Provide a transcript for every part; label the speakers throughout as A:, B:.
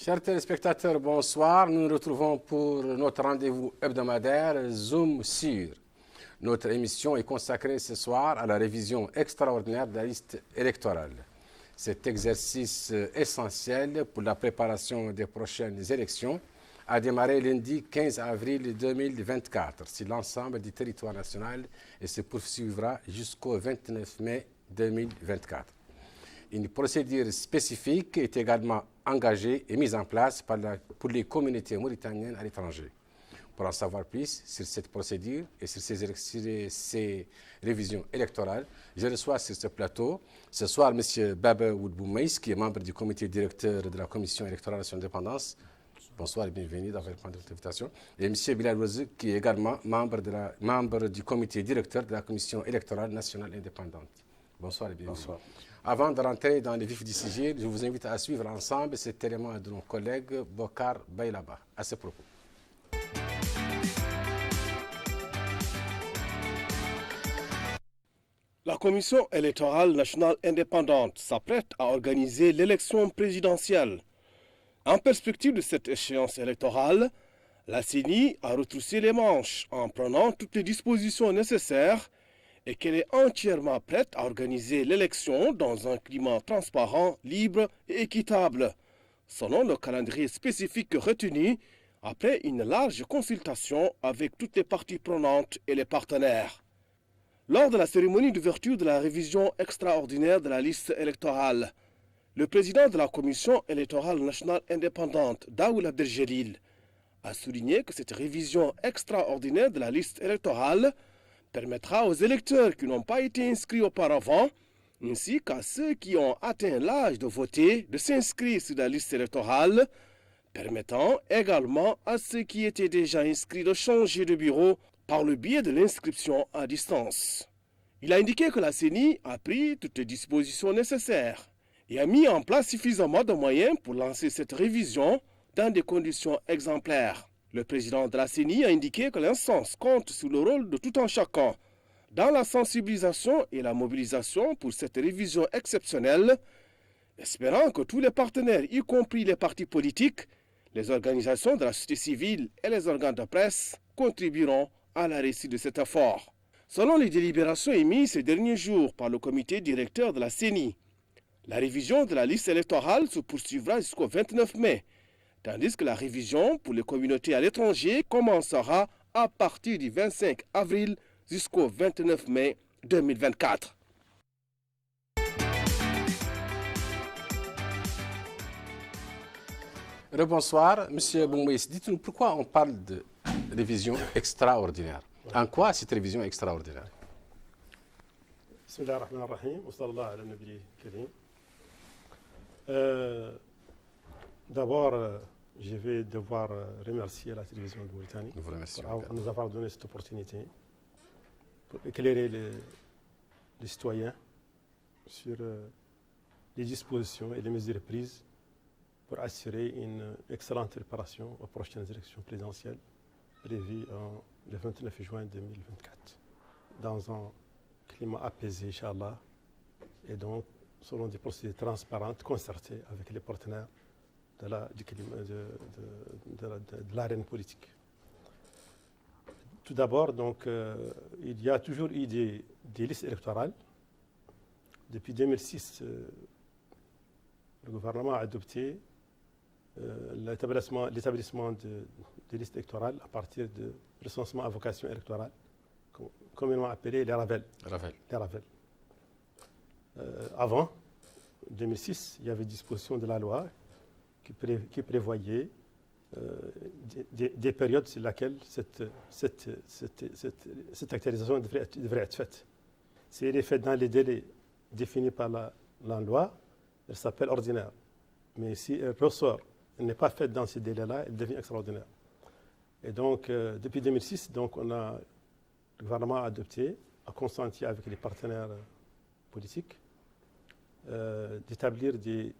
A: Chers téléspectateurs, bonsoir. Nous nous retrouvons pour notre rendez-vous hebdomadaire Zoom sur. Notre émission est consacrée ce soir à la révision extraordinaire de la liste électorale. Cet exercice essentiel pour la préparation des prochaines élections a démarré lundi 15 avril 2024 sur l'ensemble du territoire national et se poursuivra jusqu'au 29 mai 2024. Une procédure spécifique est également engagée et mise en place pour les communautés mauritaniennes à l'étranger. Pour en savoir plus sur cette procédure et sur ces révisions électorales, je reçois sur ce plateau ce soir M. Baba Woudboumeis, qui est membre du comité directeur de la Commission électorale nationale d'indépendance. Bonsoir et bienvenue dans votre invitation. Et M. Bilal Ouzou, qui est également membre du comité directeur de la Commission électorale nationale indépendante. Bonsoir et bienvenue. Bonsoir. Avant de rentrer dans le vif du sujet, je vous invite à suivre ensemble cet élément de nos collègues Bokar Baylaba. À ce propos.
B: La Commission électorale nationale indépendante s'apprête à organiser l'élection présidentielle. En perspective de cette échéance électorale, la CENI a retroussé les manches en prenant toutes les dispositions nécessaires et qu'elle est entièrement prête à organiser l'élection dans un climat transparent, libre et équitable, selon le calendrier spécifique retenu après une large consultation avec toutes les parties prenantes et les partenaires. Lors de la cérémonie d'ouverture de la révision extraordinaire de la liste électorale, le président de la Commission électorale nationale indépendante, Daoul Abdeljelil, a souligné que cette révision extraordinaire de la liste électorale permettra aux électeurs qui n'ont pas été inscrits auparavant, ainsi qu'à ceux qui ont atteint l'âge de voter, de s'inscrire sur la liste électorale, permettant également à ceux qui étaient déjà inscrits de changer de bureau par le biais de l'inscription à distance. Il a indiqué que la CENI a pris toutes les dispositions nécessaires et a mis en place suffisamment de moyens pour lancer cette révision dans des conditions exemplaires. Le président de la CENI a indiqué que l'instance compte sur le rôle de tout un chacun dans la sensibilisation et la mobilisation pour cette révision exceptionnelle, espérant que tous les partenaires, y compris les partis politiques, les organisations de la société civile et les organes de presse, contribueront à la réussite de cet effort. Selon les délibérations émises ces derniers jours par le comité directeur de la CENI, la révision de la liste électorale se poursuivra jusqu'au 29 mai, tandis que la révision pour les communautés à l'étranger commencera à partir du 25 avril jusqu'au 29 mai 2024.
A: Bonsoir, M. Boumouis. Dites-nous pourquoi on parle de révision extraordinaire. En quoi cette révision extraordinaire?
C: Bismillah ar-Rahman ar-Rahim, wa sallallahu ala nabi karim. D'abord, je vais devoir remercier la télévision de Mauritanie pour nous avoir donné cette opportunité pour éclairer les citoyens sur les dispositions et les mesures prises pour assurer une excellente préparation aux prochaines élections présidentielles prévues le 29 juin 2024 dans un climat apaisé, Inch'Allah, et donc selon des procédures transparentes, concertées avec les partenaires de l'arène politique. Tout d'abord, donc, il y a toujours eu des listes électorales. Depuis 2006, le gouvernement a adopté l'établissement des listes électorales à partir de recensement à vocation électorale, communément appelé les RAVEL. Avant 2006, il y avait disposition de la loi qui prévoyait des périodes sur lesquelles cette actualisation devrait être faite. Si elle est faite dans les délais définis par la loi, elle s'appelle ordinaire. Mais si elle ressort, elle n'est pas faite dans ces délais-là, elle devient extraordinaire. Et donc, depuis 2006, donc, le gouvernement a adopté, a consenti avec les partenaires politiques, d'établir des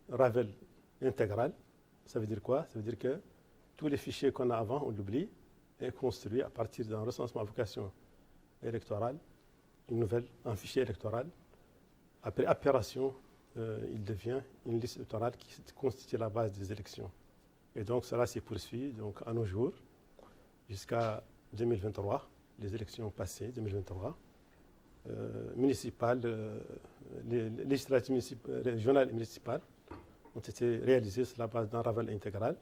C: RAVEL intégrales. Ça veut dire quoi? Ça veut dire que tous les fichiers qu'on a avant, on l'oublie, est construit à partir d'un recensement à vocation électorale, un fichier électoral, après opération il devient une liste électorale qui constitue la base des élections. Et donc cela s'est poursuivi donc, à nos jours jusqu'à 2023, les élections passées, 2023, municipales, les législatives régionales et municipales ont été réalisées sur la base d'un rappel intégral.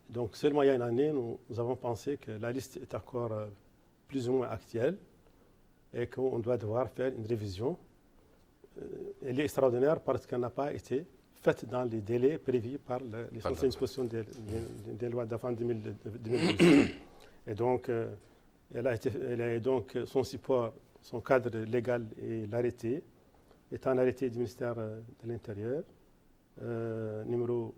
C: Donc seulement il y a une année, nous avons pensé que la liste est encore plus ou moins actuelle et qu'on doit devoir faire une révision. Elle est extraordinaire parce qu'elle n'a pas été faite dans les délais prévus par les anciennes dispositions des lois d'avant 2012. Et donc, elle a donc son support, son cadre légal et l'arrêté, est un arrêté du ministère de l'Intérieur, numéro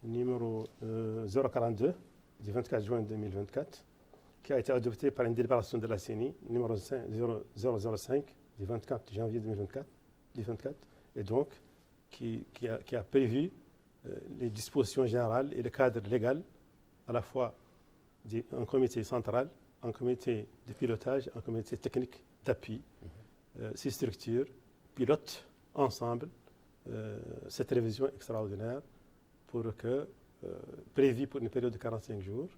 C: 042 du 24 juin 2024, qui a été adopté par une délibération de la CENI, numéro 005 du 24 janvier 2024, et donc qui a prévu les dispositions générales et le cadre légal, à la fois un comité central, un comité de pilotage, un comité technique d'appui. Ces structures pilotent ensemble cette révision extraordinaire prévue pour une période de 45 jours.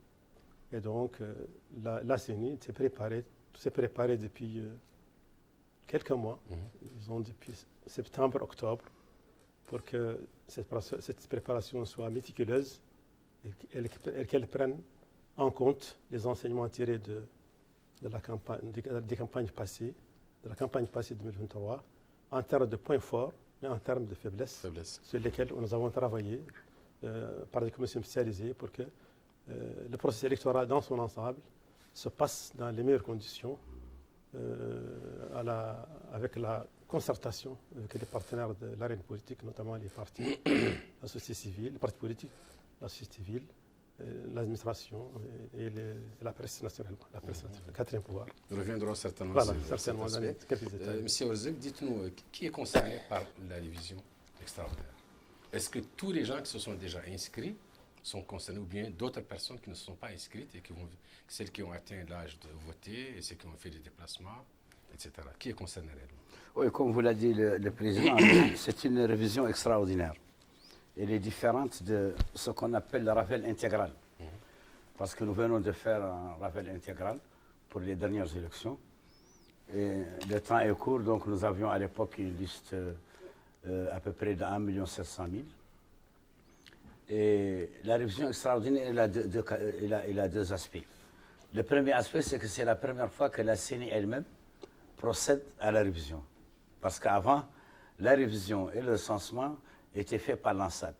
C: Et donc, la CENI s'est préparée depuis quelques mois, disons depuis septembre, octobre, pour que cette préparation soit méticuleuse et qu'elle prenne en compte les enseignements tirés des campagnes passées, de la campagne passée 2023, en termes de points forts et en termes de faiblesses. Sur lesquels nous avons travaillé par des commissions spécialisées pour que le processus électoral dans son ensemble se passe dans les meilleures conditions avec la concertation avec les partenaires de l'arène politique, notamment les partis, la société civile, les partis politiques, la société civile, l'administration et la presse nationale, le quatrième pouvoir.
A: Nous reviendrons certainement
C: certainement dans quelques détails.
A: Monsieur Orzek, dites-nous, qui est concerné par la révision extraordinaire? Est-ce que tous les gens qui se sont déjà inscrits sont concernés ou bien d'autres personnes qui ne se sont pas inscrites et celles qui ont atteint l'âge de voter et ceux qui ont fait des déplacements, etc. Qui est concerné réellement?
D: Oui, comme vous l'a dit le président, c'est une révision extraordinaire. Elle est différente de ce qu'on appelle le rappel intégral. Parce que nous venons de faire un rappel intégral pour les dernières élections. Et le temps est court, donc nous avions à l'époque une liste à peu près de 1 700 000. Et la révision extraordinaire, elle a deux aspects. Le premier aspect, c'est que c'est la première fois que la CENI elle-même procède à la révision. Parce qu'avant, la révision et le recensement étaient faits par l'ANSAT.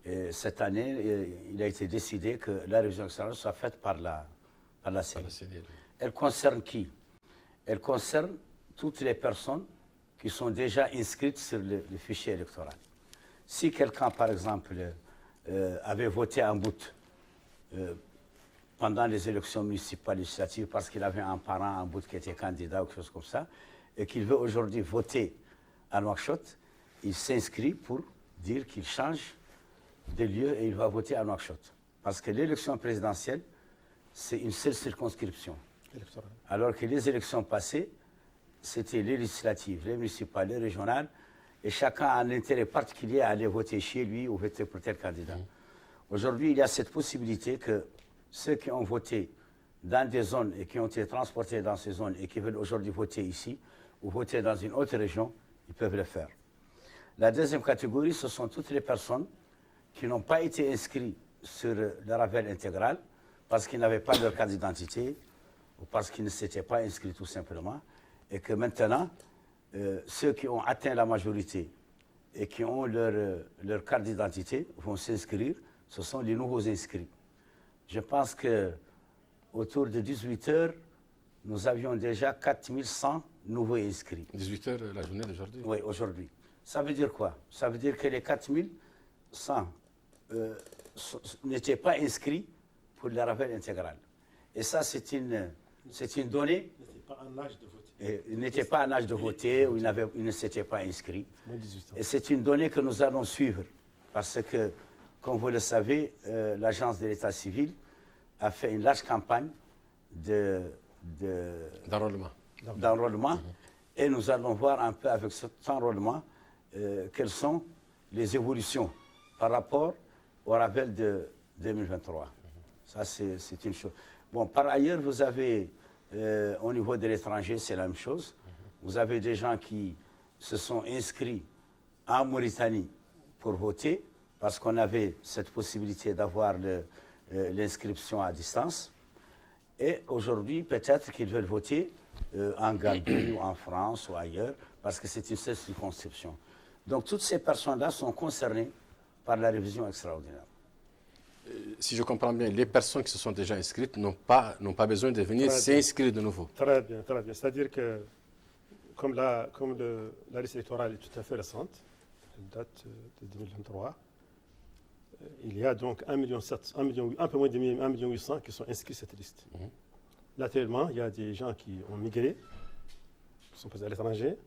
D: Et cette année, il a été décidé que la révision extraordinaire soit faite par la CENI. Elle concerne qui? Elle concerne toutes les personnes qui sont déjà inscrites sur le fichier électoral. Si quelqu'un, par exemple, avait voté en bout pendant les élections municipales législatives parce qu'il avait un parent en bout qui était candidat ou quelque chose comme ça, et qu'il veut aujourd'hui voter à Nouakchott, il s'inscrit pour dire qu'il change de lieu et il va voter à Nouakchott. Parce que l'élection présidentielle, c'est une seule circonscription. Alors que les élections passées, c'était les législatives, les municipales, les régionales, et chacun a un intérêt particulier à aller voter chez lui ou voter pour tel candidat. Aujourd'hui, il y a cette possibilité que ceux qui ont voté dans des zones et qui ont été transportés dans ces zones et qui veulent aujourd'hui voter ici ou voter dans une autre région, ils peuvent le faire. La deuxième catégorie, ce sont toutes les personnes qui n'ont pas été inscrites sur le rappel intégral parce qu'ils n'avaient pas leur carte d'identité ou parce qu'ils ne s'étaient pas inscrits tout simplement, et que maintenant, ceux qui ont atteint la majorité et qui ont leur carte d'identité vont s'inscrire. Ce sont les nouveaux inscrits. Je pense qu'autour de 18 heures, nous avions déjà 4100 nouveaux inscrits.
A: 18 heures la journée d'aujourd'hui?
D: Oui, aujourd'hui. Ça veut dire quoi? Ça veut dire que les 4100 n'étaient pas inscrits pour le rappel intégral. Et ça, c'est une donnée.
C: Pas un âge de voter.
D: Ils n'étaient pas en âge de voter ou ils ne s'étaient pas inscrits. Et c'est une donnée que nous allons suivre. Parce que, comme vous le savez, l'Agence de l'État civil a fait une large campagne d'enrôlement. Et nous allons voir un peu avec cet enrôlement quelles sont les évolutions par rapport au rappel de 2023. Ça, c'est une chose. Bon, par ailleurs, vous avez, au niveau de l'étranger, c'est la même chose. Vous avez des gens qui se sont inscrits en Mauritanie pour voter, parce qu'on avait cette possibilité d'avoir l'inscription à distance. Et aujourd'hui, peut-être qu'ils veulent voter en Gambie ou en France ou ailleurs, parce que c'est une seule circonscription. Donc toutes ces personnes-là sont concernées par la révision extraordinaire.
A: Si je comprends bien, les personnes qui se sont déjà inscrites n'ont pas besoin de venir s'inscrire de nouveau.
C: Très bien, très bien. C'est-à-dire que, comme la liste électorale est tout à fait récente, elle date de 2023, il y a donc 1 million, un peu moins de 1,8 million qui sont inscrits à cette liste. Naturellement, il y a des gens qui ont migré, qui sont passés à l'étranger,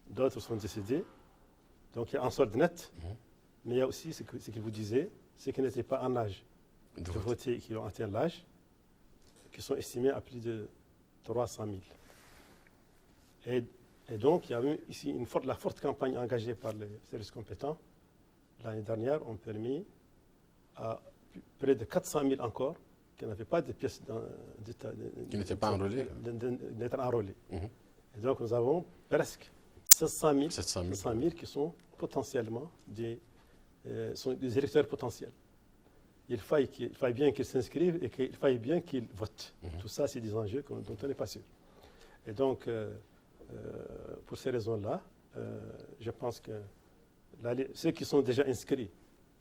C: d'autres sont décédés. Donc il y a un solde net, mais il y a aussi ce qu'il vous disait, ceux qui n'étaient pas en âge de voter, qui ont atteint l'âge, qui sont estimés à plus de 300 000. Et donc, il y a eu ici la forte campagne engagée par les services compétents. L'année dernière, ont permis à près de 400 000 encore, qui n'avaient pas de pièces d'État,
A: qui n'étaient pas enrôlés,
C: d'être enrôlés. Et donc, nous avons presque 700 000 qui sont potentiellement des électeurs potentiels. Il faille bien qu'ils s'inscrivent et qu'il faille bien qu'ils votent. Tout ça, c'est des enjeux dont on n'est pas sûr. Et donc, pour ces raisons-là, je pense que ceux qui sont déjà inscrits,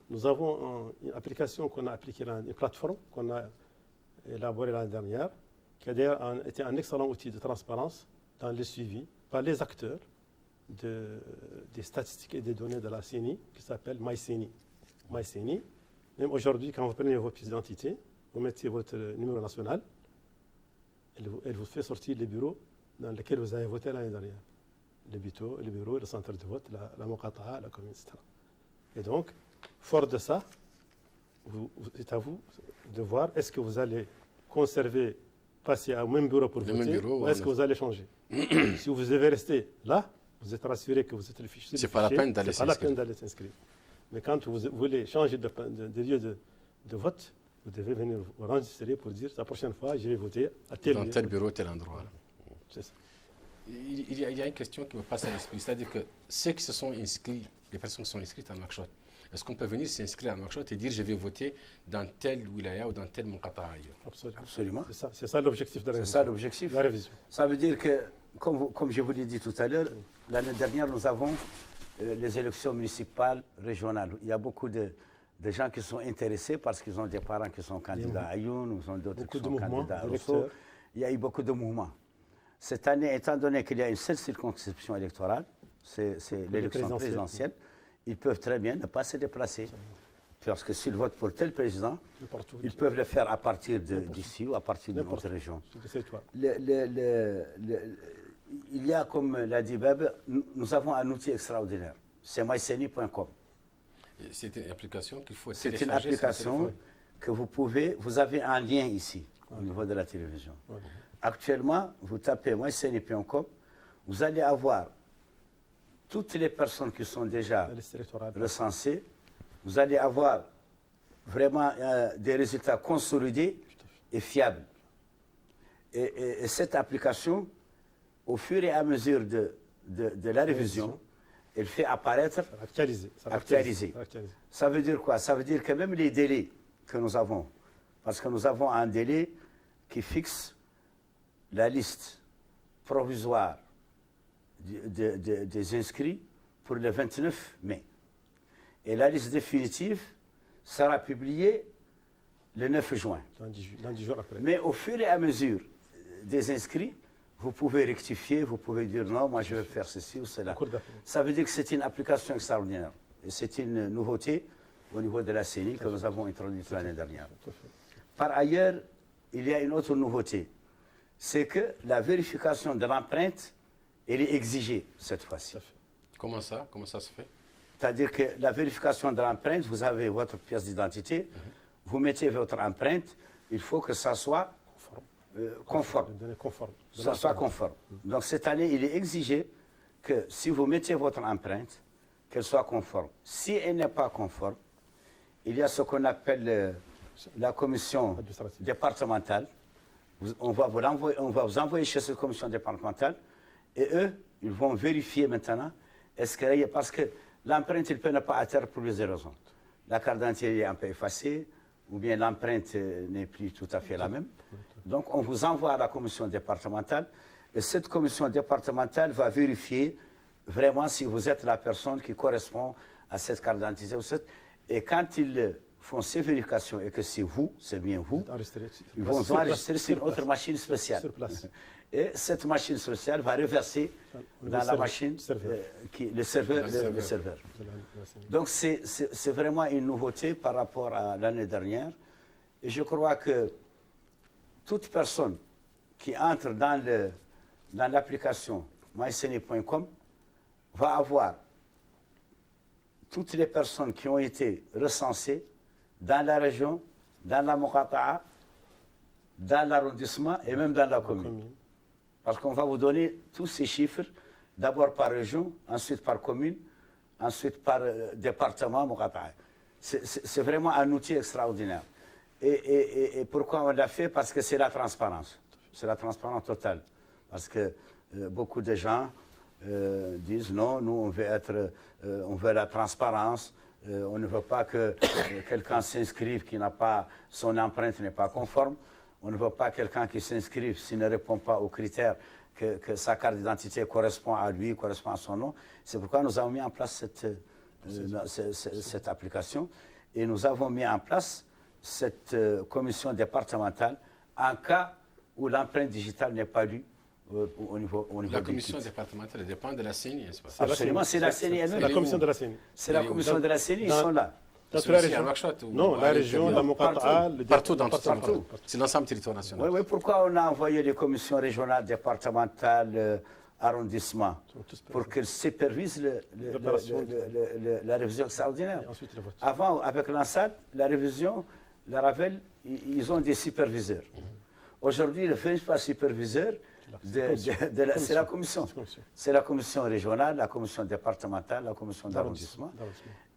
C: nous avons une application qu'on a appliquée, une plateforme qu'on a élaborée l'année dernière, qui a d'ailleurs été un excellent outil de transparence dans le suivi par les acteurs des statistiques et des données de la CENI, qui s'appelle MyCENI. MyCENI, même aujourd'hui, quand vous prenez vos pièces d'identité, vous mettez votre numéro national, elle vous fait sortir les bureaux dans lesquels vous avez voté l'année dernière. Les bureaux, le centre de vote, la Moqata'a, la commune, etc. Et donc, fort de ça, c'est à vous de voir est-ce que vous allez conserver, passer au même bureau pour voter, ou est-ce que vous allez changer. Si vous devez rester là, vous êtes rassuré que vous êtes le fichier.
A: Ce n'est pas la peine d'aller s'inscrire.
C: C'est pas la peine d'aller s'inscrire. Mais quand vous voulez changer de lieu de vote, vous devez venir vous enregistrer pour dire la prochaine fois, je vais voter à tel lieu.
A: Dans tel bureau, tel endroit.
C: C'est ça.
A: Il y a une question qui me passe à l'esprit, c'est-à-dire que ceux qui se sont inscrits, les personnes qui sont inscrites à Nouakchott, est-ce qu'on peut venir s'inscrire à Nouakchott et dire je vais voter dans tel wilaya ou dans tel Moqata'a ailleurs?
D: Absolument.
C: C'est ça l'objectif de la révision.
D: C'est ça l'objectif.
C: La révision.
D: Ça veut dire que, comme je vous l'ai dit tout à l'heure, l'année dernière, nous avons les élections municipales, régionales. Il y a beaucoup de gens qui sont intéressés parce qu'ils ont des parents qui sont candidats à Youn, ou d'autres qui sont candidats à Rosso. Il y a eu beaucoup de mouvements. Cette année, étant donné qu'il y a une seule circonscription électorale, c'est l'élection présidentielle, ils peuvent très bien ne pas se déplacer. Parce que s'ils votent pour tel président, ils peuvent le faire à partir d'ici ou à partir de notre région. Il y a, comme l'a dit Beb, nous avons un outil extraordinaire. C'est myceni.com.
A: C'est une application qu'il faut
D: télécharger. C'est une application que vous avez un lien ici, au niveau de la télévision. Actuellement, vous tapez myceni.com, vous allez avoir toutes les personnes qui sont déjà recensées, vous allez avoir vraiment des résultats consolidés et fiables. Et cette application, au fur et à mesure de la révision, elle fait apparaître, actualiser. Ça veut dire quoi? Ça veut dire que même les délais que nous avons, parce que nous avons un délai qui fixe la liste provisoire des inscrits pour le 29 mai. Et la liste définitive sera publiée le 9 juin.
C: Dans 10 jours après.
D: Mais au fur et à mesure des inscrits, vous pouvez rectifier, vous pouvez dire non, moi je vais faire ceci ou cela. Ça veut dire que c'est une application extraordinaire. Et c'est une nouveauté au niveau de la CENI que nous avons introduite l'année dernière. Par ailleurs, il y a une autre nouveauté. C'est que la vérification de l'empreinte, elle est exigée cette fois-ci.
A: Comment ça? Comment ça se fait?
D: C'est-à-dire que la vérification de l'empreinte, vous avez votre pièce d'identité, vous mettez votre empreinte, il faut que ça soit conforme. Ça soit conforme. Donc cette année, il est exigé que si vous mettez votre empreinte, qu'elle soit conforme. Si elle n'est pas conforme, il y a ce qu'on appelle la commission départementale. On va vous envoyer chez cette commission départementale et eux, ils vont vérifier maintenant est-ce que, parce que l'empreinte, il peut ne pas atteindre pour plusieurs raisons. La carte d'identité est un peu effacée, ou bien l'empreinte n'est plus tout à fait la même. Donc, on vous envoie à la commission départementale et cette commission départementale va vérifier vraiment si vous êtes la personne qui correspond à cette carte d'identité. Et quand ils font ces vérifications et que c'est vous, c'est bien vous, ils vont vous enregistrer sur une autre machine spéciale. Et cette machine spéciale va reverser dans la machine, le serveur. Donc c'est vraiment une nouveauté par rapport à l'année dernière. Et je crois que toute personne qui entre dans l'application myceni.com va avoir toutes les personnes qui ont été recensées dans la région, dans la Muqata'a, dans l'arrondissement et même dans la commune. Parce qu'on va vous donner tous ces chiffres, d'abord par région, ensuite par commune, ensuite par département Muqata'a. C'est vraiment un outil extraordinaire. Et pourquoi on l'a fait? Parce que c'est la transparence. C'est la transparence totale. Parce que beaucoup de gens disent non, nous on veut la transparence, on ne veut pas que quelqu'un s'inscrive qui n'a pas, son empreinte n'est pas conforme, on ne veut pas quelqu'un qui s'inscrive s'il ne répond pas aux critères que sa carte d'identité correspond à lui, correspond à son nom. C'est pourquoi nous avons mis en place cette application et nous avons mis en place cette commission départementale en cas où l'empreinte digitale n'est pas lue. Au niveau
A: la commission départementale dépend de la CENI, n'est-ce pas?
D: Absolument, c'est la CENI elle-même.
C: C'est la commission de la CENI.
D: C'est la commission de la CENI, ils sont là.
C: Dans la région. Non, la région, la Muqata'a,
A: partout dans partout. C'est l'ensemble du territoire national.
D: Oui, pourquoi on a envoyé les commissions régionales, départementales, arrondissements? Pour qu'elles supervisent la révision extraordinaire. Avant, avec l'ANSAD, la révision, la RAVEL, ils ont des superviseurs. Aujourd'hui, le principal superviseur, c'est la commission. C'est la commission régionale, la commission départementale, la commission d'arrondissement.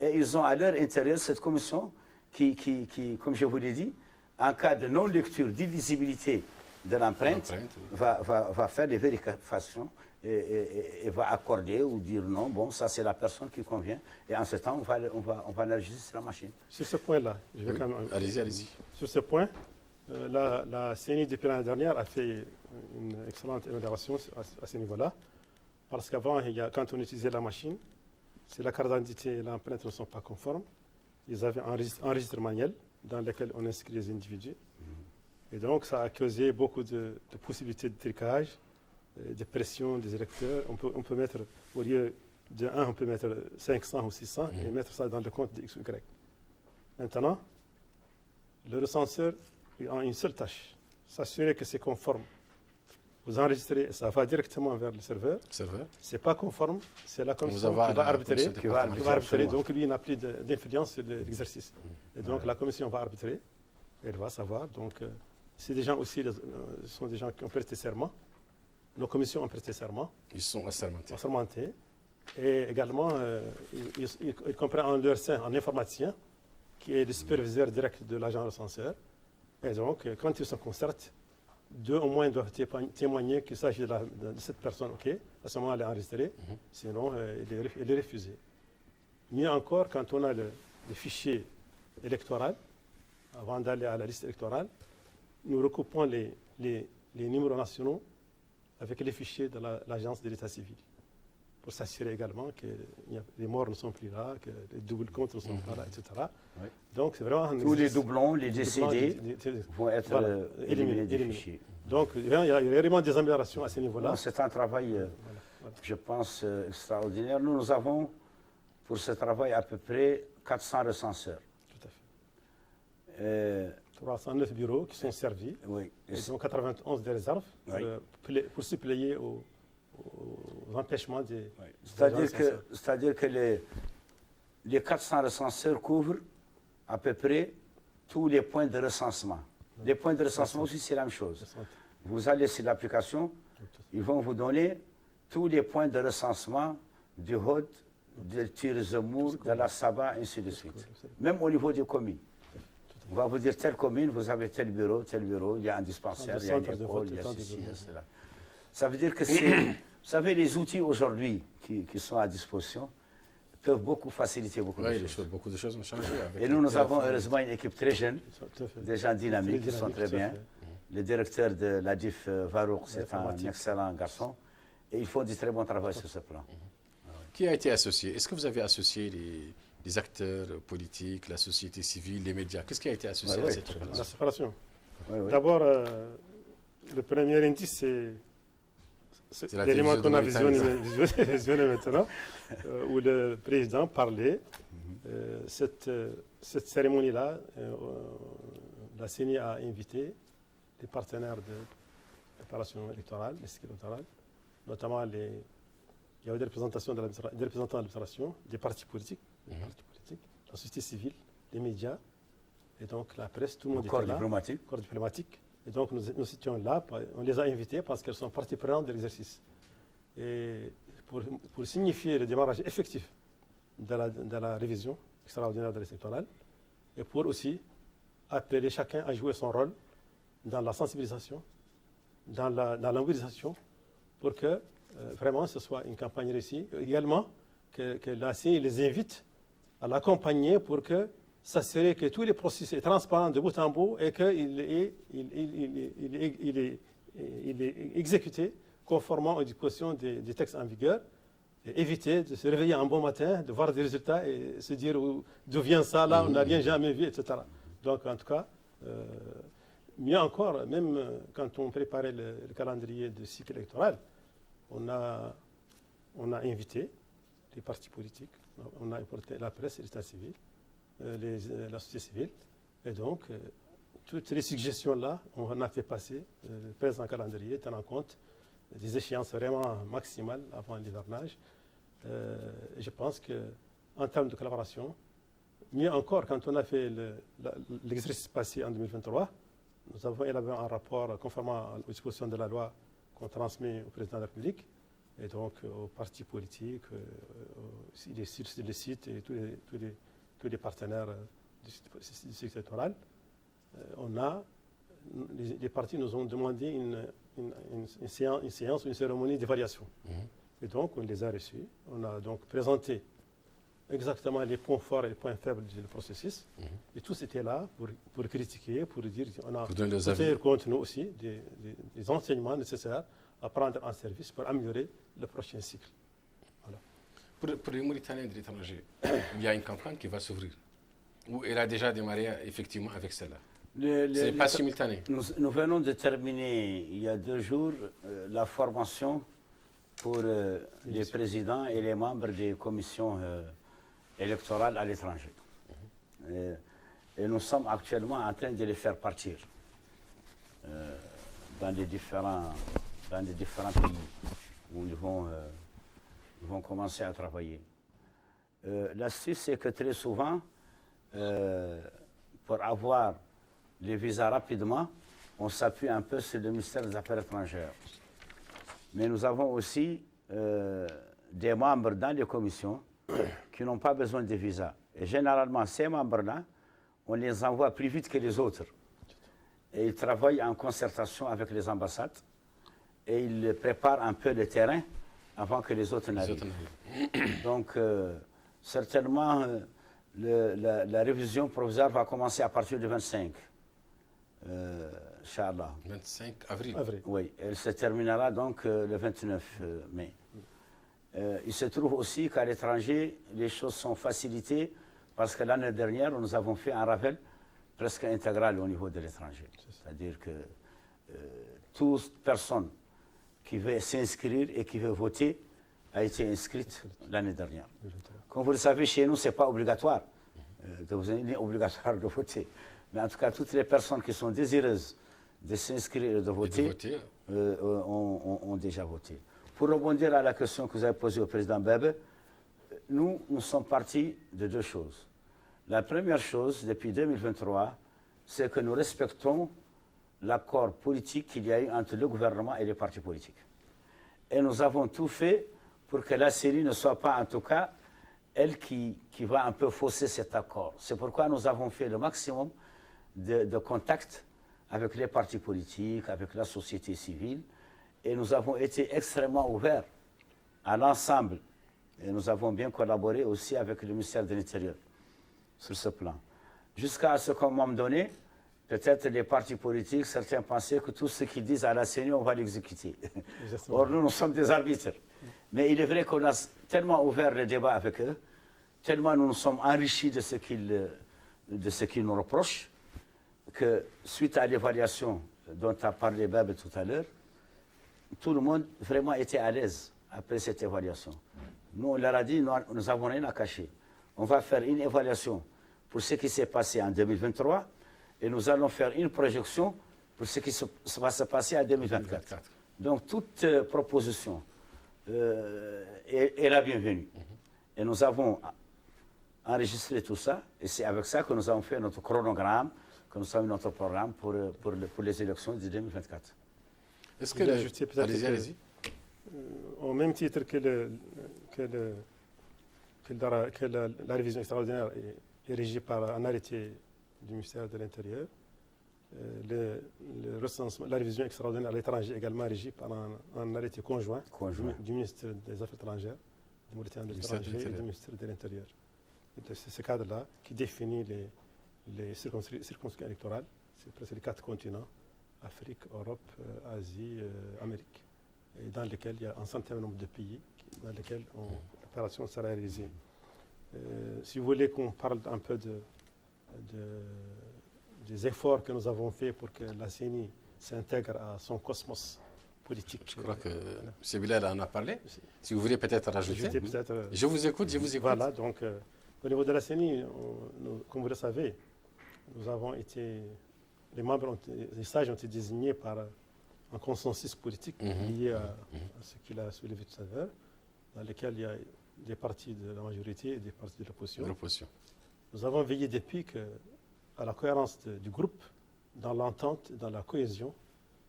D: Et ils ont à leur intérieur cette commission qui, comme je vous l'ai dit, en cas de non-lecture, d'illisibilité de l'empreinte, va faire des vérifications et va accorder ou dire non, bon, ça c'est la personne qui convient. Et en ce temps, on va l'enregistrer sur la machine.
C: Sur ce point-là, je vais quand même...
A: Allez-y.
C: Sur ce point, la CENI, depuis l'année dernière, a fait une excellente amélioration à ce niveau-là. Parce qu'avant, quand on utilisait la machine, si la carte d'identité et l'empreinte ne sont pas conformes, ils avaient un registre manuel dans lequel on inscrit les individus. Et donc, ça a causé beaucoup de possibilités de tricage, de pression des électeurs. On peut mettre, au lieu de 1, on peut mettre 500 ou 600 et mettre ça dans le compte de X ou Y. Maintenant, le recenseur a une seule tâche, s'assurer que c'est conforme. Vous enregistrez, ça va directement vers le serveur. Ce n'est pas conforme, c'est la commission qui va arbitrer. Donc lui, il n'a plus d'influence sur l'exercice. Et donc la commission va arbitrer, elle va savoir. Donc c'est des gens aussi, ce sont des gens qui ont prêté serment. Nos commissions ont prêté serment.
A: Ils sont
C: assermentés. Et également, ils comprennent en leur sein un informaticien qui est le superviseur direct de l'agent recenseur. Et donc, quand ils se concertent, deux au moins doivent témoigner qu'il s'agit de cette personne. OK, à ce moment, elle est enregistrée. Sinon, elle est refusée. Mieux encore, quand on a le fichier électoral, avant d'aller à la liste électorale, nous recoupons les numéros nationaux avec les fichiers de l'agence de l'état civil, pour s'assurer également que les morts ne sont plus là, que les doubles comptes ne sont pas là, etc. Oui. Donc, c'est vraiment
D: tous les doublons, les décédés vont être éliminés des fichiers.
C: Donc, il y a vraiment des améliorations à ce niveau-là.
D: C'est un travail, je pense, extraordinaire. Nous avons, pour ce travail, à peu près 400 recenseurs.
C: Tout à fait. 309 bureaux qui sont servis.
D: Oui.
C: Ils ont 91 de réserves pour suppléer aux empêchements des...
D: C'est-à-dire que les 400 recenseurs couvrent à peu près tous les points de recensement. Les points de recensement aussi, c'est la même chose. Vous allez sur l'application, ils vont vous donner tous les points de recensement du Hod, de Tir-Zemour, de la Saba, ainsi de suite. Même au niveau des communes. On va vous dire telle commune, vous avez tel bureau, il y a un dispensaire, il y a une école, il y a ceci, il y a cela. Ça veut dire que c'est... Vous savez, les outils aujourd'hui qui sont à disposition peuvent beaucoup faciliter beaucoup de choses.
A: Beaucoup de choses ont changé.
D: Et nous avons heureusement une équipe très jeune, des gens dynamiques qui sont très bien. Le directeur de l'ADIF, Varouk, c'est un excellent garçon. Et ils font du très bon travail sur ce plan.
A: Qui a été associé? Est-ce que vous avez associé les acteurs politiques, la société civile, les médias? Qu'est-ce qui a été associé à cette opération?
C: La séparation. D'abord, le premier indice, c'est l'élément qu'on a visionné maintenant, où le président parlait. Cette cérémonie-là, la CENI a invité les partenaires de l'opération électorale, les cycles électoraux, notamment il y avait des représentants de l'administration, des partis politiques, la société civile, les médias, et donc la presse, tout le monde était là. Corps diplomatique. Et donc nous étions là, on les a invités parce qu'elles sont partie prenante de l'exercice. Et pour signifier le démarrage effectif de la révision extraordinaire de l'électorale, et pour aussi appeler chacun à jouer son rôle dans la sensibilisation, dans la mobilisation, pour que vraiment ce soit une campagne réussie. Également, que la CENI les invite à l'accompagner pour que s'assurer que tous les processus sont transparents de bout en bout et qu'il est exécuté conformément aux dispositions des textes en vigueur. Et éviter de se réveiller un bon matin, de voir des résultats et se dire d'où vient ça, là, on n'a rien jamais vu, etc. Donc, en tout cas, mieux encore, même quand on préparait le calendrier du cycle électoral, on a invité les partis politiques, on a importé la presse et l'état civil, la société civile, et donc toutes les suggestions-là, on a fait passer le présent calendrier, tenant compte des échéances vraiment maximales avant l'hivernage. Je pense qu'en termes de collaboration, mieux encore, quand on a fait l'exercice passé en 2023, nous avons élaboré un rapport conformément aux dispositions de la loi qu'on transmet au président de la République et donc aux partis politiques, les sites et tous les partenaires du cycle électoral. Les partis nous ont demandé une séance, une cérémonie d'évaluation. Et donc, on les a reçus. On a donc présenté exactement les points forts et les points faibles du processus. Et tous étaient là pour critiquer, pour dire qu'on a tenir compte, nous aussi, des enseignements nécessaires à prendre en service pour améliorer le prochain cycle. Voilà.
A: Pour les Mauritaniens de l'étranger, il y a une campagne qui va s'ouvrir. Ou elle a déjà démarré effectivement avec celle-là. Ce n'est pas simultané.
D: Nous venons de terminer il y a 2 jours la formation pour les présidents et les membres des commissions électorales à l'étranger. Et nous sommes actuellement en train de les faire partir dans les différents pays où ils vont commencer à travailler. L'astuce, c'est que très souvent, pour avoir les visas rapidement, on s'appuie un peu sur le ministère des Affaires étrangères. Mais nous avons aussi des membres dans les commissions qui n'ont pas besoin de visa. Et généralement, ces membres-là, on les envoie plus vite que les autres. Et ils travaillent en concertation avec les ambassades et ils préparent un peu le terrain avant que les autres n'arrivent. Donc, certainement, la révision provisoire va commencer à partir du 25. Inch'Allah.
A: 25 avril.
D: Oui, elle se terminera donc le 29 mai. Il se trouve aussi qu'à l'étranger, les choses sont facilitées parce que l'année dernière, nous avons fait un rappel presque intégral au niveau de l'étranger. C'est-à-dire que toute personne qui veut s'inscrire et qui veut voter a été inscrite l'année dernière. Comme vous le savez, chez nous, ce n'est pas obligatoire ni obligatoire de voter. Mais en tout cas, toutes les personnes qui sont désireuses de s'inscrire et de voter ont déjà voté. Pour rebondir à la question que vous avez posée au président Bebe, nous sommes partis de 2 choses. La première chose, depuis 2023, c'est que nous respectons l'accord politique qu'il y a eu entre le gouvernement et les partis politiques. Et nous avons tout fait pour que la CENI ne soit pas, en tout cas, elle qui va un peu fausser cet accord. C'est pourquoi nous avons fait le maximum de contacts avec les partis politiques, avec la société civile, et nous avons été extrêmement ouverts à l'ensemble. Et nous avons bien collaboré aussi avec le ministère de l'Intérieur sur ce plan. Jusqu'à ce qu'à un moment donné, peut-être les partis politiques, certains pensaient que tout ce qu'ils disent à la CENI, on va l'exécuter. Or, nous sommes des arbitres. Mais il est vrai qu'on a tellement ouvert le débat avec eux, tellement nous nous sommes enrichis de ce qu'ils nous reprochent, que suite à l'évaluation dont a parlé Bab tout à l'heure, tout le monde vraiment était à l'aise après cette évaluation. Nous, on leur a dit, nous n'avons rien à cacher. On va faire une évaluation pour ce qui s'est passé en 2023 et nous allons faire une projection pour ce qui va se passer en 2024. Donc, toute proposition est la bienvenue. Et nous avons enregistré tout ça et c'est avec ça que nous avons fait notre chronogramme, que nous avons notre programme pour les élections de 2024.
C: Est-ce que allez-y. Au même titre que la révision extraordinaire est régie par un arrêté du ministère de l'Intérieur, la révision extraordinaire à l'étranger est également régie par un arrêté conjoint du ministre des Affaires étrangères, du Mauritanie de l'étranger et du ministère de l'Intérieur. C'est ce cadre-là qui définit les circonscriptions électorales. C'est presque les 4 continents, Afrique, Europe, Asie, Amérique, et dans lesquels il y a un certain nombre de pays dans lesquels l'opération sera réalisée. Si vous voulez qu'on parle un peu des efforts que nous avons faits pour que la CENI s'intègre à son cosmos politique.
A: Je crois que M. Bilal en a parlé. Si vous voulez peut-être rajouter. Je vous écoute.
C: Voilà, donc au niveau de la CENI, comme vous le savez, nous avons été, les sages ont été désignés par un consensus politique lié à ce qu'il a soulevé tout à l'heure, dans lequel il y a des partis de la majorité et des partis de l'opposition. Nous avons veillé depuis à la cohérence du groupe, dans l'entente, dans la cohésion,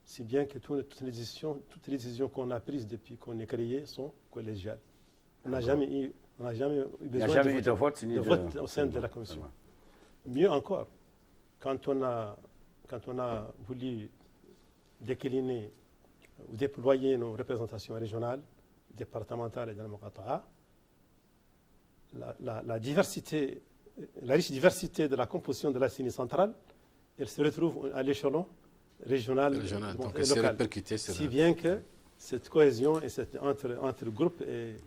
C: si bien que toutes les décisions qu'on a prises depuis qu'on est créé sont collégiales. On n'a jamais eu besoin de vote au sein de la commission. Mieux encore, quand on a voulu décliner ou déployer nos représentations régionales, départementales et de la Mokata'a, la riche diversité de la composition de la CENI centrale, elle se retrouve à l'échelon régional
A: donc
C: et local. Si bien que cette cohésion et entre groupes et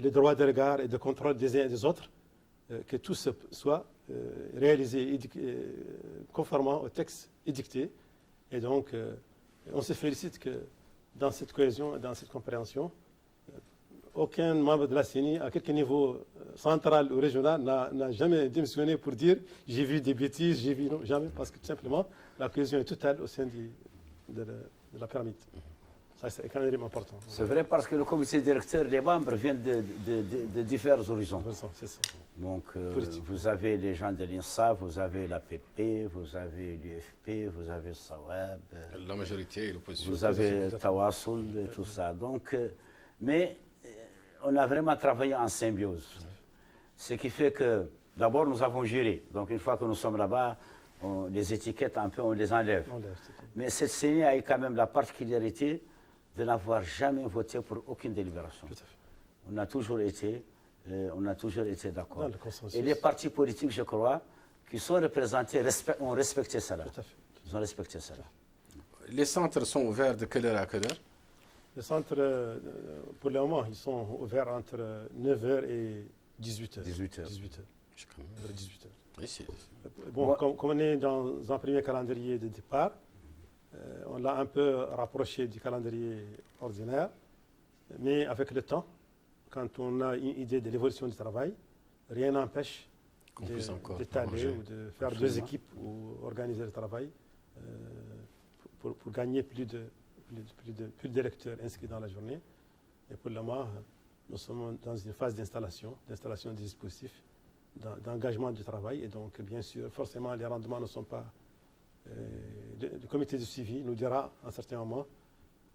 C: le droit de regard et de contrôle des uns et des autres, que tout soit réalisé conformément au texte édicté. Et donc, on se félicite que dans cette cohésion et dans cette compréhension, aucun membre de la CENI, à quelque niveau central ou régional, n'a jamais démissionné pour dire « j'ai vu des bêtises, j'ai vu… » Non, jamais, parce que tout simplement, la cohésion est totale au sein de la pyramide. Ça, c'est quand même important.
D: C'est vrai parce que le comité directeur, les membres viennent de différents horizons.
C: C'est ça.
D: Donc, vous avez les gens de l'INSA, vous avez l'APP, vous avez l'UFP, vous avez Sawab.
A: La majorité et l'opposition.
D: Vous avez Tawassul et tout ça. Donc, mais on a vraiment travaillé en symbiose. Ce qui fait que, d'abord, nous avons géré. Donc, une fois que nous sommes là-bas, les étiquettes, un peu, on les enlève. Mais cette CENI a eu quand même la particularité de n'avoir jamais voté pour aucune délibération. On a toujours été d'accord. Et les partis politiques, je crois, qui sont représentés, ont respecté cela. Ils ont respecté cela.
A: Les centres sont ouverts de quelle heure à quelle heure?
C: Les centres, pour le moment, ils sont ouverts entre 9h et 18h. 18h. Bon, comme on est dans un premier calendrier de départ, on l'a un peu rapproché du calendrier ordinaire, mais avec le temps, quand on a une idée de l'évolution du travail, rien n'empêche d'étaler ou de faire 2 équipes ou organiser le travail pour gagner plus d'électeurs inscrits dans la journée. Et pour le moment, nous sommes dans une phase d'installation des dispositifs, d'engagement du travail. Et donc, bien sûr, forcément, les rendements ne sont pas… le comité de suivi nous dira à un certain moment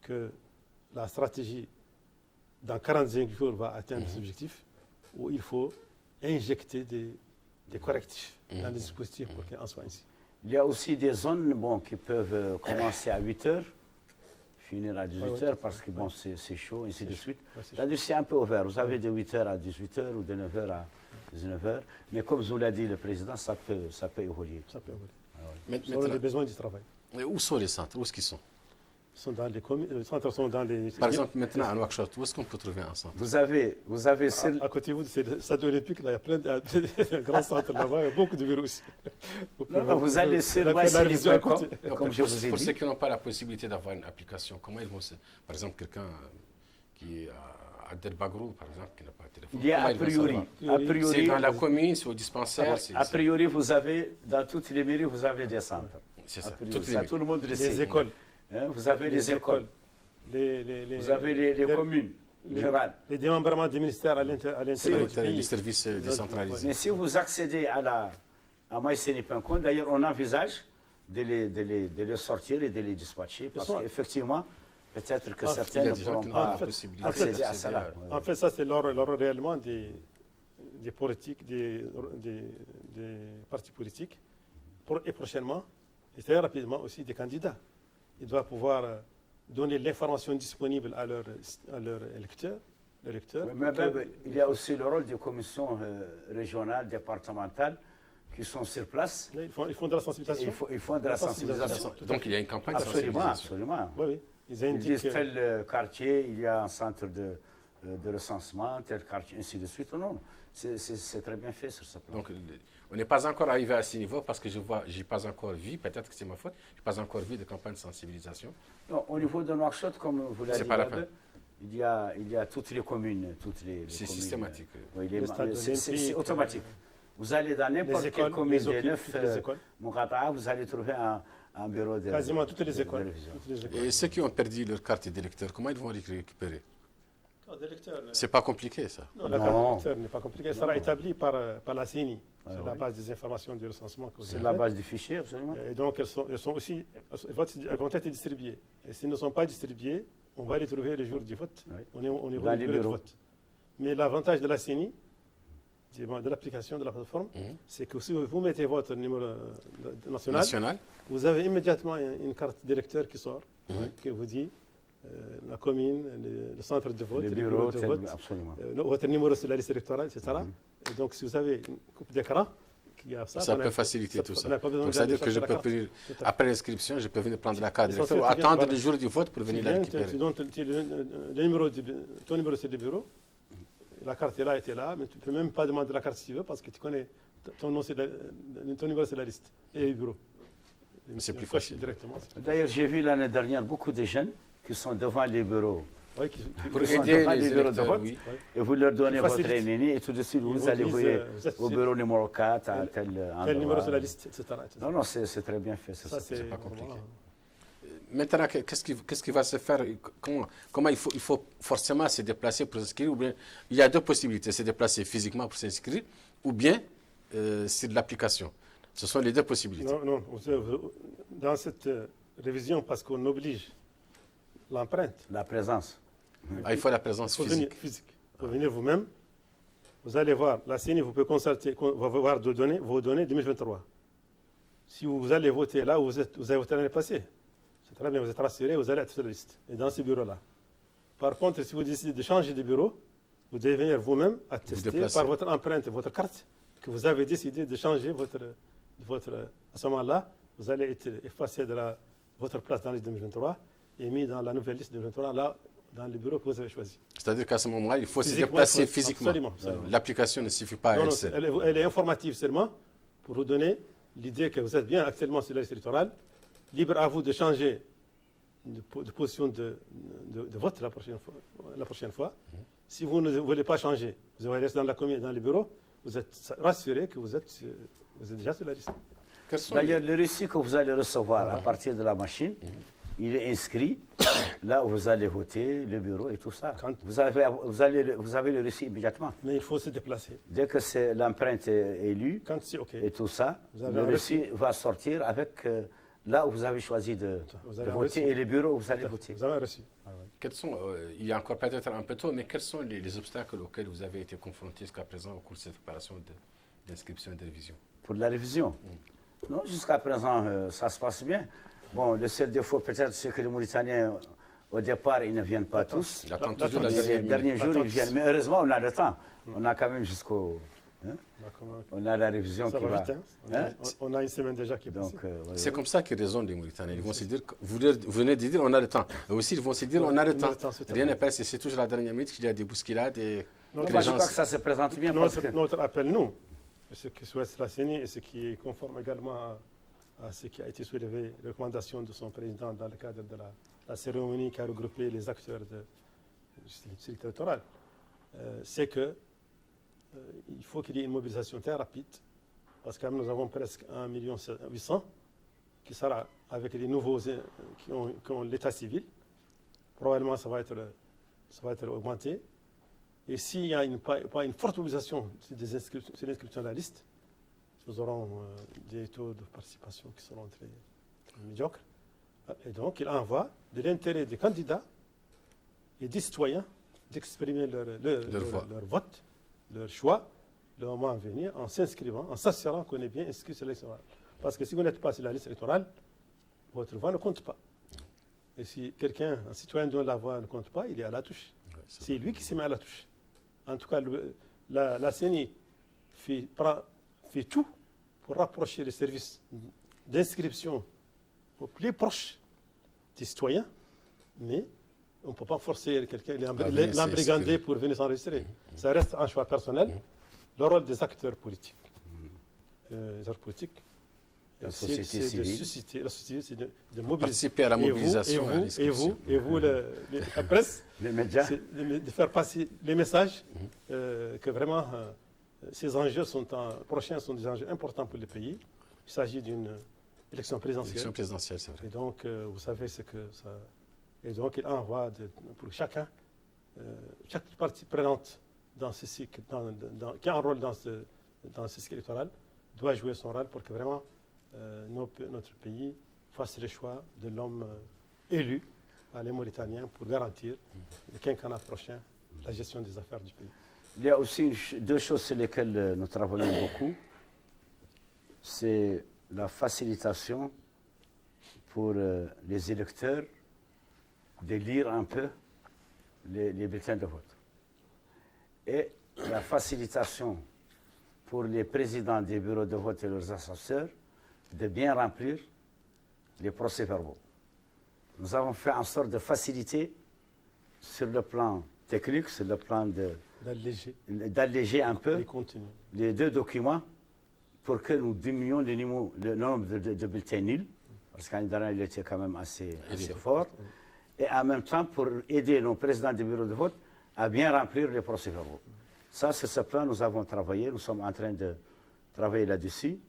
C: que la stratégie dans 45 jours va atteindre cet objectif, où il faut injecter des correctifs dans les dispositifs pour qu'en soit ainsi.
D: Il y a aussi des zones qui peuvent commencer à 8 heures, finir à 18 heures parce que c'est chaud, ainsi de suite. C'est-à-dire c'est un peu ouvert. Vous avez de 8 heures à 18 heures ou de 9 heures à 19 heures. Mais comme vous l'a dit le président, ça peut évoluer.
C: Ça peut évoluer. Selon les besoins du travail.
A: Et où sont les centres? Où est-ce qu'ils sont?
C: Les centres sont dans les...
A: Par exemple, maintenant à Nouakchott, où est-ce qu'on peut trouver un centre?
D: Vous avez
C: à côté de vous, c'est le stade olympique, là, il y a plein de grands centres là-bas, il y a beaucoup de bureaux aussi.
D: Vous allez sur comme je vous ai dit.
A: Pour ceux qui n'ont pas la possibilité d'avoir une application, comment ils vont se... Par exemple, quelqu'un qui est à Delbagrou, par exemple, qui n'a pas de téléphone.
D: Il y a a priori...
A: C'est dans la commune, c'est au dispensaire.
D: A priori, vous avez, dans toutes les mairies, vous avez des centres.
A: C'est ça.
C: Tout
D: le monde le sait.
C: Les écoles.
D: Vous avez les écoles. Vous avez les communes rurales.
C: Les démembrements des ministères à l'intérieur du pays.
A: Les services décentralisés.
D: Mais si vous accédez à myceni.com, d'ailleurs, on envisage de les sortir et de les dispatcher. Parce qu'effectivement, peut-être que certains ne pourront pas accéder à cela.
C: En fait, ça, c'est l'ordre réellement des politiques, des partis politiques. Et prochainement, et très rapidement aussi des candidats. Ils doivent pouvoir donner l'information disponible à leurs électeurs.
D: Mais il y a aussi le rôle des commissions régionales, départementales, qui sont sur place.
C: Ils font de la sensibilisation.
D: Ils font de la sensibilisation.
A: Donc il y a une campagne de sensibilisation.
D: Absolument.
C: Oui.
D: Ils disent tel quartier, il y a un centre de recensement, tel quartier, ainsi de suite. Non, c'est très bien fait sur ce plan.
A: Donc, on n'est pas encore arrivé à ce niveau parce que je n'ai pas encore vu, peut-être que c'est ma faute, je n'ai pas encore vu de campagne de sensibilisation.
D: Non, au niveau de Nouakchott, comme vous l'avez dit, il y a toutes les communes.
A: C'est systématique.
D: Oui, c'est automatique. Vous allez dans n'importe quelle commune des 9 Moukata, vous allez trouver un bureau de...
C: Quasiment toutes les écoles.
A: Et ceux qui ont perdu leur carte d'électeur, comment ils vont les récupérer? C'est pas compliqué, ça?
C: Non, la carte d'électeur n'est pas compliquée. Elle sera établie par la CENI. C'est la base des informations du recensement.
D: C'est la base du fichier, absolument.
C: Et donc, elles vont être distribuées. Et s'ils ne sont pas distribuées, on va les trouver le jour du vote. On est au niveau du bureau de vote. Mais l'avantage de la CENI, de l'application de la plateforme, c'est que si vous mettez votre numéro national, vous avez immédiatement une carte d'électeur qui sort, qui vous dit la commune, le centre de vote,
D: le bureau de vote,
C: votre numéro sur la liste électorale, etc. Et donc, si vous avez une coupe d'écran,
A: ça peut faciliter tout ça. Donc, ça veut dire que je peux venir, après l'inscription, je peux venir prendre la carte d'électeur ou attendre le jour du vote pour venir la récupérer.
C: Tu donnes ton numéro sur le bureau, la carte est là, mais tu ne peux même pas demander la carte si tu veux parce que tu connais ton numéro sur la liste et le bureau.
A: C'est plus facile.
D: D'ailleurs, j'ai vu l'année dernière beaucoup de jeunes qui sont devant les bureaux.
A: Pour aider les
D: bureaux de vote.
A: oui.
D: Et vous leur donnez votre ennemi et tout de suite vous allez voir au bureau numéro 4 à tel endroit.
C: Tel numéro sur la liste, etc.
D: Non, c'est très bien fait.
A: C'est pas compliqué. Maintenant, qu'est-ce qui va se faire? Comment il faut forcément se déplacer pour s'inscrire? Ou bien, il y a deux possibilités, se déplacer physiquement pour s'inscrire, ou bien c'est de l'application. Ce sont les deux possibilités.
C: Non. Dans cette révision, parce qu'on oblige l'empreinte.
D: La présence.
A: Il faut la présence physique.
C: Il faut venir vous-même. Vous allez voir, la CENI, vous pouvez consulter, va voir vos données 2023. Si vous allez voter là où vous avez voté l'année passée, c'est très bien, vous êtes rassuré, vous allez être sur la liste. Et dans ce bureau-là. Par contre, si vous décidez de changer de bureau, vous devez venir vous-même attester par votre empreinte et votre carte que vous avez décidé de changer à ce moment-là, vous allez être effacé de votre place dans la liste 2023 et mis dans la nouvelle liste 2023, là, dans le bureau que vous avez choisi.
A: C'est-à-dire qu'à ce moment-là, il faut se déplacer physiquement.
C: Absolument.
A: L'application ne suffit pas à elle seule.
C: Elle est informative seulement pour vous donner l'idée que vous êtes bien actuellement sur la liste électorale. Libre à vous de changer de position de vote la prochaine fois. Si vous ne voulez pas changer, vous allez rester dans la commune, dans le bureau, vous êtes rassuré que vous êtes déjà sur la liste.
D: D'ailleurs, le reçu que vous allez recevoir à partir de la machine, il est inscrit là où vous allez voter, le bureau et tout ça. Vous avez le reçu immédiatement.
C: Mais il faut se déplacer.
D: Dès que l'empreinte est lue et tout ça, le reçu va sortir avec là où vous avez choisi de voter et les bureaux où vous allez voter.
C: Vous avez reçu.
A: Il y a encore peut-être un peu tôt, mais quels sont les obstacles auxquels vous avez été confrontés jusqu'à présent au cours de cette opération d'inscription et de révision?
D: Pour la révision? Non, jusqu'à présent, ça se passe bien. Bon, le seul défaut peut-être, c'est que les Mauritaniens, au départ, ils ne viennent pas tous.
A: Ils attendent toujours
D: Les derniers jours, ils viennent. Mais heureusement, on a le temps. On a quand même jusqu'au... On a la révision
C: ça
D: qui va...
C: vite, hein. On a une semaine déjà qui est passée.
A: C'est comme ça qu'ils raisonnent, les Mauritaniens. Ils vont se dire, vous venez de dire on a le temps. Eux aussi, ils vont se dire on a le temps. Rien n'est passé. C'est toujours la dernière minute qu'il y a des bousculades. Et
D: je crois que ça se présente bien.
C: Notre appel, nous, ce que souhaite la CENI et ce qui est conforme également à ce qui a été soulevé, les recommandations de son président dans le cadre de la cérémonie qui a regroupé les acteurs du cycle électoral, c'est que il faut qu'il y ait une mobilisation très rapide, parce que nous avons presque 1,8 million qui sera avec les nouveaux qui ont l'état civil. Probablement, ça va être augmenté. Et s'il n'y a pas une forte mobilisation sur l'inscription de la liste, nous aurons des taux de participation qui seront très médiocres. Et donc, il envoie de l'intérêt des candidats et des citoyens d'exprimer leur vote, leur choix, le moment à venir, en s'inscrivant, en s'assurant qu'on est bien inscrit sur la liste électorale. Parce que si vous n'êtes pas sur la liste électorale, votre voix ne compte pas. Et si un citoyen dont la voix ne compte pas, il est à la touche. C'est lui qui se met à la touche. En tout cas, la CENI fait tout pour rapprocher les services d'inscription au plus proche des citoyens, mais on ne peut pas forcer quelqu'un, l'embrigander pour venir s'enregistrer. Ça reste un choix personnel. Le rôle des acteurs politiques. Les acteurs politiques, c'est de susciter, la société, c'est de mobiliser.
A: Participer à la mobilisation.
C: Et vous, la presse,
D: les médias,
C: de faire passer les messages que vraiment ces enjeux prochains sont des enjeux importants pour le pays. Il s'agit d'une élection présidentielle.
A: Élection présidentielle, c'est vrai.
C: Et donc, vous savez ce que ça. Et donc, il envoie pour chaque partie prenante dans ce cycle, qui a un rôle dans ce cycle électoral, doit jouer son rôle pour que vraiment notre pays fasse le choix de l'homme élu par les Mauritaniens pour garantir le quinquennat prochain la gestion des affaires du pays.
D: Il y a aussi deux choses sur lesquelles nous travaillons beaucoup. C'est la facilitation pour les électeurs de lire un peu les bulletins de vote. Et la facilitation pour les présidents des bureaux de vote et leurs assesseurs de bien remplir les procès-verbaux. Nous avons fait en sorte de faciliter sur le plan technique, sur le plan d'alléger un peu les deux documents pour que nous diminuions le nombre de bulletins nuls, parce qu'en dernier, il était quand même assez fort, et en même temps pour aider nos présidents des bureaux de vote à bien remplir les procès-verbaux. Ça, sur ce plan, nous avons travaillé, nous sommes en train de travailler là-dessus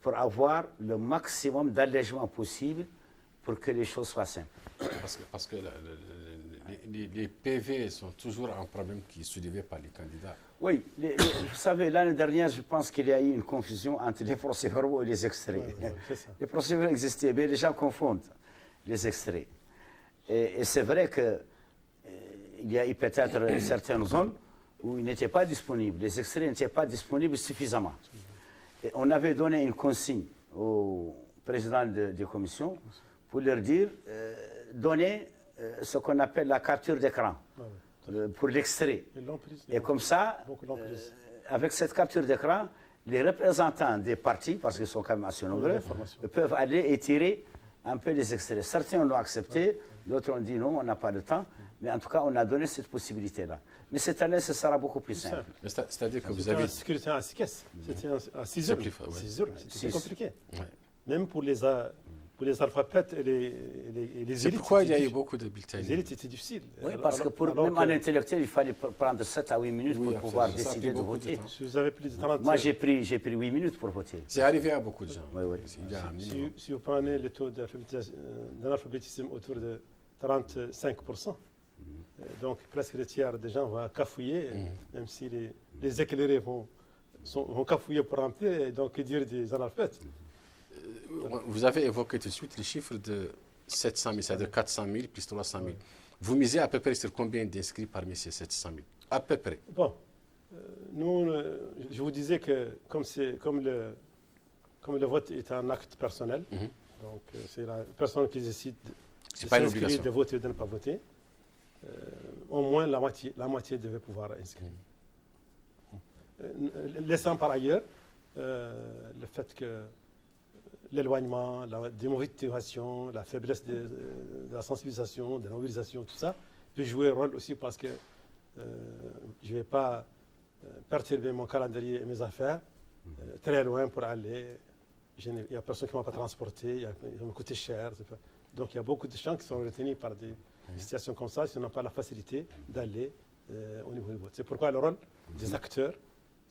D: pour avoir le maximum d'allègement possible pour que les choses soient simples.
A: Parce que les PV sont toujours un problème qui est soulevé par les candidats.
D: Oui, vous savez, l'année dernière, je pense qu'il y a eu une confusion entre les procès-verbaux et les extraits. Les procès-verbaux existaient, mais les gens confondent les extraits. Et c'est vrai qu'il y a eu peut-être certaines zones où ils n'étaient pas disponibles, les extraits n'étaient pas disponibles suffisamment. Et on avait donné une consigne au président des commissions pour leur dire donnez ce qu'on appelle la capture d'écran pour l'extrait. Et comme ça, avec cette capture d'écran, les représentants des partis, parce qu'ils sont quand même assez nombreux, peuvent aller étirer un peu les extraits. Certains l'ont accepté, d'autres ont dit non, on n'a pas de temps. Mais en tout cas, on a donné cette possibilité-là. Mais cette année, ce sera beaucoup plus simple.
A: C'est-à-dire que vous avez...
C: C'était à 6 caisses. C'était à 6 heures. 6 heures, c'était compliqué. Ouais. Même pour les alphabètes et les élites.
A: C'est pourquoi il y a eu beaucoup de bulletins.
C: Les élites, c'était difficile.
D: Oui, parce que même en intellectuel, il fallait prendre 7 à 8 minutes pour pouvoir décider de voter.
C: Si vous avez plus de 30...
D: Moi, j'ai pris 8 minutes pour voter.
A: C'est arrivé à beaucoup de gens.
D: Oui, oui.
C: Si vous prenez le taux d'analphabétisme autour de 35%, donc presque le tiers des gens vont cafouiller, même si les éclairés vont cafouiller pour remplir, et donc dire des analphabètes.
A: vous avez évoqué tout de suite les chiffres de 700 000, c'est-à-dire 400 000 plus 300 000. Vous misez à peu près sur combien d'inscrits parmi ces 700 000? À peu près.
C: Bon, nous, je vous disais que comme le vote est un acte personnel, donc c'est la personne qui décide de voter ou de ne pas voter, au moins la moitié devait pouvoir inscrire. Laissant par ailleurs le fait que l'éloignement, la démotivation, la faiblesse de la sensibilisation, de la mobilisation, tout ça, peut jouer un rôle aussi parce que je ne vais pas perturber mon calendrier et mes affaires très loin pour aller. Il n'y a personne qui ne m'a pas transporté, ça me coûtait cher. Donc il y a beaucoup de gens qui sont retenus par des situations comme ça, qui n'ont pas la facilité d'aller au niveau du vote. C'est pourquoi le rôle des acteurs,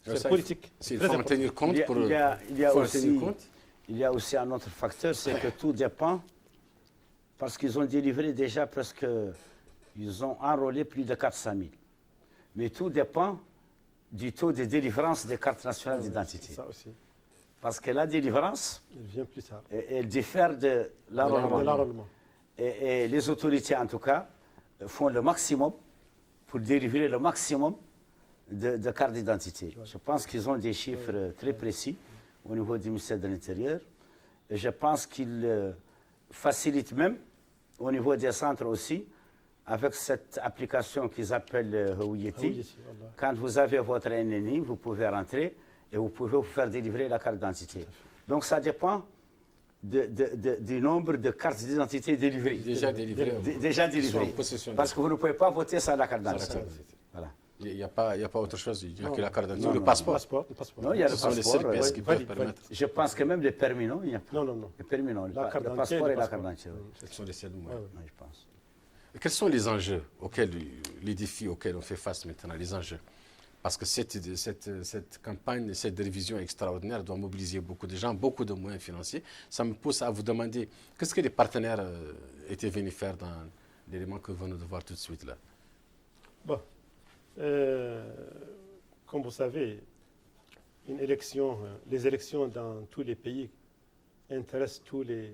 C: c'est politique.
A: Il faut en tenir compte.
D: Il y a aussi un autre facteur, c'est que tout dépend, parce qu'ils ont délivré déjà presque, ils ont enrôlé plus de 400 000. Mais tout dépend du taux de délivrance des cartes nationales d'identité.
C: Ça aussi.
D: Parce que la délivrance,
C: elle vient plus tard.
D: Elle diffère de l'enrôlement. Et les autorités, en tout cas, font le maximum pour délivrer le maximum de cartes d'identité. Je pense qu'ils ont des chiffres très précis au niveau du ministère de l'Intérieur. Et je pense qu'ils facilitent même au niveau des centres aussi, avec cette application qu'ils appellent Houilleti. Quand vous avez votre NNI, vous pouvez rentrer et vous pouvez vous faire délivrer la carte d'identité. Donc ça dépend du nombre de cartes d'identité délivrées.
A: Déjà délivrées.
D: Parce que vous ne pouvez pas voter sans la carte d'identité. Voilà.
A: Il n'y a pas autre chose, il n'y a que la carte d'identité. Le passeport.
D: Non, il y a le
A: passeport. Ce sont les CRPS qui peuvent permettre.
D: Je pense que même les permis, non, il n'y a pas.
C: Non.
D: Les permis, non. Le passeport et la carte d'identité. Ce sont les seuls moyens, je pense.
A: Et quels sont les enjeux les défis auxquels on fait face maintenant, les enjeux? Parce que cette campagne, cette révision extraordinaire doit mobiliser beaucoup de gens, beaucoup de moyens financiers. Ça me pousse à vous demander, qu'est-ce que les partenaires étaient venus faire dans l'élément que vous venez de voir tout de suite là?
C: Bon, comme vous savez, les élections dans tous les pays intéressent tous les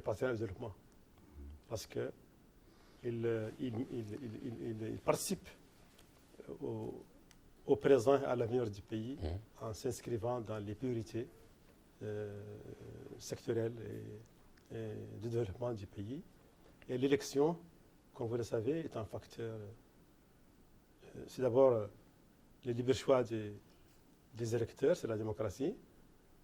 C: partenaires de développement. Parce qu'ils participent au présent et à l'avenir du pays en s'inscrivant dans les priorités sectorielles et de développement du pays. Et l'élection, comme vous le savez, est un facteur. C'est d'abord le libre choix des électeurs, c'est la démocratie.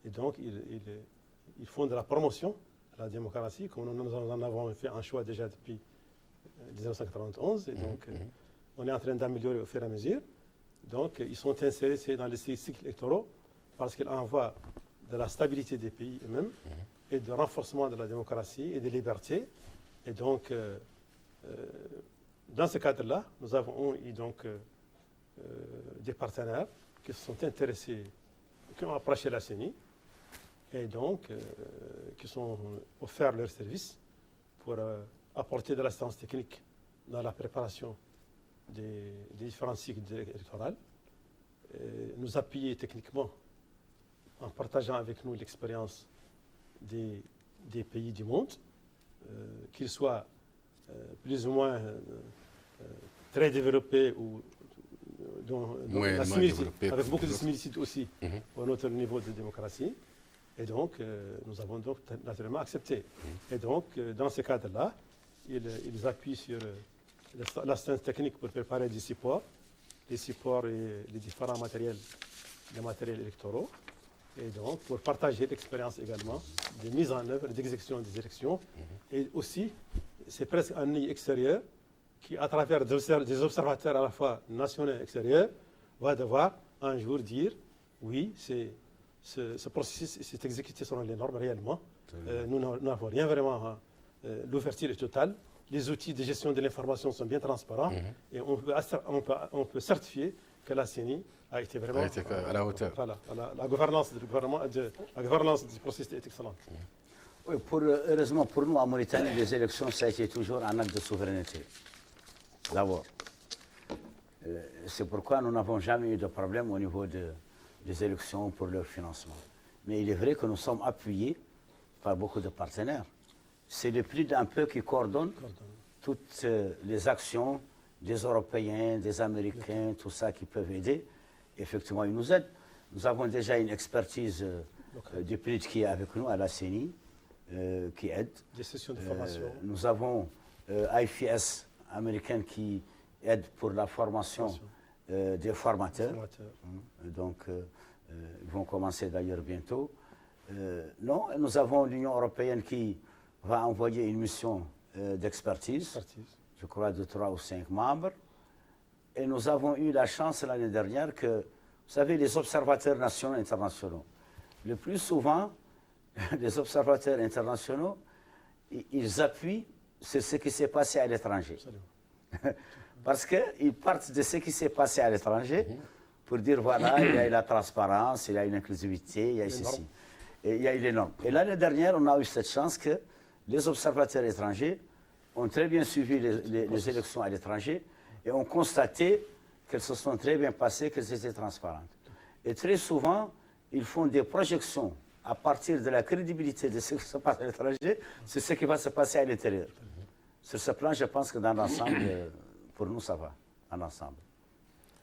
C: Et donc, ils font de la promotion de la démocratie, comme nous en avons fait un choix déjà depuis 1991. Et donc, on est en train d'améliorer au fur et à mesure. Donc, ils sont insérés dans les cycles électoraux parce qu'ils envoient de la stabilité des pays eux-mêmes et de renforcement de la démocratie et des libertés. Et donc, dans ce cadre-là, nous avons eu donc des partenaires qui se sont intéressés, qui ont approché la CENI et donc qui sont offerts leurs services pour apporter de l'assistance technique dans la préparation des différents cycles électoraux, nous appuyer techniquement en partageant avec nous l'expérience des pays du monde, qu'ils soient plus ou moins très développés ou avec beaucoup de similitudes aussi à notre niveau de démocratie. Et donc, nous avons donc naturellement accepté. Et donc, dans ce cadre-là, ils appuient sur l'assistance technique pour préparer des supports, les supports et les différents matériels électoraux, et donc pour partager l'expérience également de mise en œuvre et d'exécution des élections. Et aussi, c'est presque un œil extérieur qui, à travers des observateurs à la fois nationaux et extérieurs, va devoir un jour dire oui, ce processus s'est exécuté selon les normes réellement. Nous n'avons rien vraiment. L'ouverture est totale. Les outils de gestion de l'information sont bien transparents et on peut certifier que la CENI a été vraiment
A: à la hauteur.
C: Voilà, la gouvernance du processus est excellente.
D: Oui, heureusement pour nous, en Mauritanie, les élections, ça a été toujours un acte de souveraineté. D'abord. C'est pourquoi nous n'avons jamais eu de problème au niveau des élections pour leur financement. mais il est vrai que nous sommes appuyés par beaucoup de partenaires. C'est le PNUD un peu qui coordonne toutes les actions des Européens, des Américains, tout ça qui peuvent aider. Effectivement, ils nous aident. Nous avons déjà une expertise du PNUD qui est avec nous à la CENI, qui aide.
C: Des sessions de formation.
D: Nous avons IFS américaine qui aide pour la formation des formateurs. Donc, ils vont commencer d'ailleurs bientôt. Non, nous avons l'Union européenne qui va envoyer une mission d'expertise, je crois de 3 ou 5 membres. Et nous avons eu la chance l'année dernière que, vous savez, les observateurs nationaux et internationaux, le plus souvent, les observateurs internationaux, ils appuient sur ce qui s'est passé à l'étranger. Parce qu'ils partent de ce qui s'est passé à l'étranger pour dire, voilà, il y a la transparence, il y a une inclusivité, il y a ceci. Et il y a les normes. Et l'année dernière, on a eu cette chance que les observateurs étrangers ont très bien suivi les élections à l'étranger et ont constaté qu'elles se sont très bien passées, qu'elles étaient transparentes. Et très souvent, ils font des projections à partir de la crédibilité de ce qui se passe à l'étranger, c'est ce qui va se passer à l'intérieur. Sur ce plan, je pense que dans l'ensemble, pour nous, ça va, en ensemble.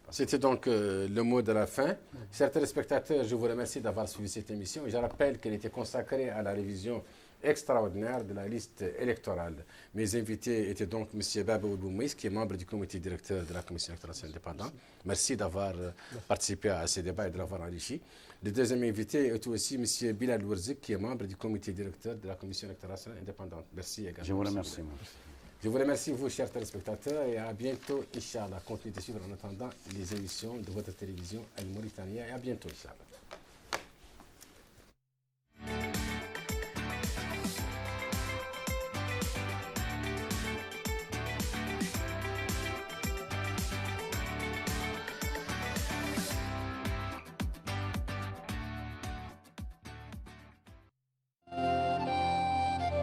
A: C'était donc le mot de la fin. Chers téléspectateurs, je vous remercie d'avoir suivi cette émission. Je rappelle qu'elle était consacrée à la révision extraordinaire de la liste électorale. Mes invités étaient donc M. Babou Boumouis, qui est membre du comité directeur de la Commission électorale indépendante. Merci d'avoir participé à ces débats et de l'avoir enrichi. Le deuxième invité est aussi M. Bilal Ouarzik, qui est membre du comité directeur de la Commission électorale indépendante. Merci également.
D: Je vous remercie.
A: Je vous remercie, vous, chers téléspectateurs, et à bientôt, Inch'Allah. Continuez de suivre en attendant les émissions de votre télévision Al Mauritania, et à bientôt, Inch'Allah.